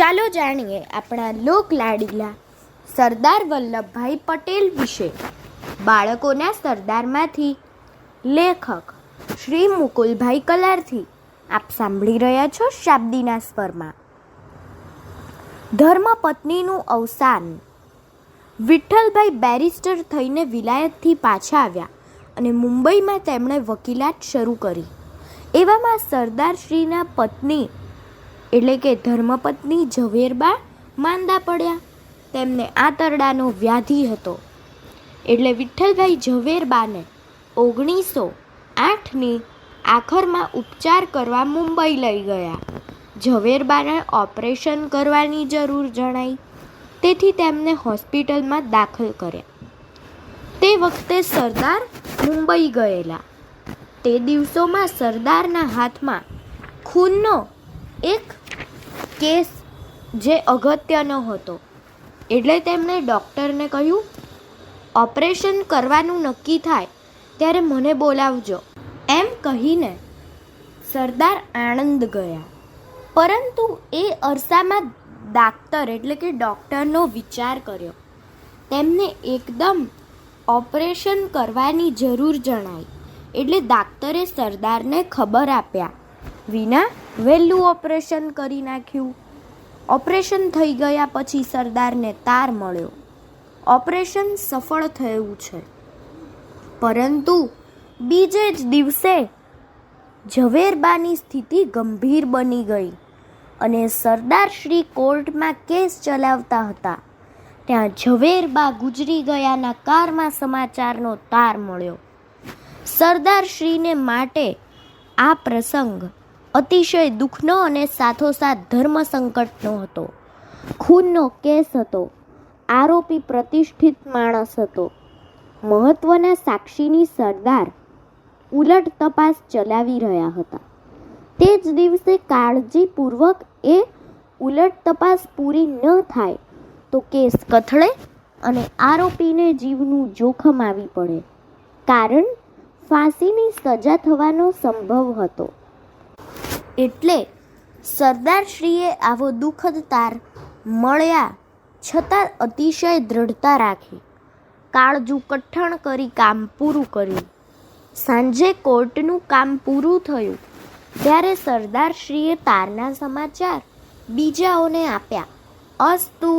ચાલો જાણીએ આપણા લોકલાડીલા સરદાર વલ્લભભાઈ પટેલ વિશે. બાળકોના સરદારમાંથી લેખક શ્રી મુકુલભાઈ કલારથી આપ સાંભળી રહ્યા છો શાબ્દીના સ્વરમાં. ધર્મપત્નીનું અવસાન. વિઠ્ઠલભાઈ બેરિસ્ટર થઈને વિલાયતથી પાછા આવ્યા અને મુંબઈમાં તેમણે વકીલાત શરૂ કરી. એવામાં સરદારશ્રીના પત્ની એટલે કે ધર્મપત્ની ઝવેરબા માંદા પડ્યા. તેમને આંતરડાનો વ્યાધિ હતો એટલે વિઠ્ઠલભાઈ ઝવેરબાને 1908ની આખરમાં ઉપચાર કરવા મુંબઈ લઈ ગયા. ઝવેરબાને ઓપરેશન કરવાની જરૂર જણાઈ, તેથી તેમને હોસ્પિટલમાં દાખલ કર્યા. તે વખતે સરદાર મુંબઈ ગયેલા. તે દિવસોમાં સરદારના હાથમાં ખૂનનો એક કેસ જે અગત્યનો હતો, એટલે તેમણે ડૉક્ટરને કહ્યું, ઓપરેશન કરવાનું નક્કી થાય ત્યારે મને બોલાવજો. એમ કહીને સરદાર આણંદ ગયા. પરંતુ એ અરસામાં દાક્તર એટલે કે ડૉક્ટરનો વિચાર કર્યો. તેમને એકદમ ઓપરેશન કરવાની જરૂર જણાઈ એટલે દાક્તરે સરદારને ખબર આપ્યા વિના વહેલું ઓપરેશન કરી નાખ્યું. ઓપરેશન થઈ ગયા પછી સરદારને તાર મળ્યો. ઓપરેશન સફળ થયું છે. પરંતુ બીજે જ દિવસે ઝવેરબાની સ્થિતિ ગંભીર બની ગઈ અને સરદારશ્રી કોર્ટમાં કેસ ચલાવતા હતા. ત્યાં ઝવેરબા ગુજરી ગયાના કારમાં સમાચારનો તાર મળ્યો. સરદારશ્રીને માટે આ પ્રસંગ અતિશય દુઃખનો અને સાથોસાથ ધર્મ સંકટનો હતો. ખૂનનો કેસ હતો. આરોપી પ્રતિષ્ઠિત માણસ હતો. મહત્વના સાક્ષીની સરદાર ઉલટ તપાસ ચલાવી રહ્યા હતા. તે જ દિવસે કાળજીપૂર્વક એ ઉલટ તપાસ પૂરી ન થાય તો કેસ કથળે અને આરોપીને જીવનું જોખમ આવી પડે, કારણ ફાંસીની સજા થવાનો સંભવ હતો. એટલે સરદારશ્રીએ આવો દુઃખદ તાર મળ્યા છતાં અતિશય દ્રઢતા રાખી કાળજું કઠણ કરી કામ પૂરું કર્યું. સાંજે કોર્ટનું કામ પૂરું થયું ત્યારે સરદારશ્રીએ તારના સમાચાર બીજાઓને આપ્યા. અસ્તુ.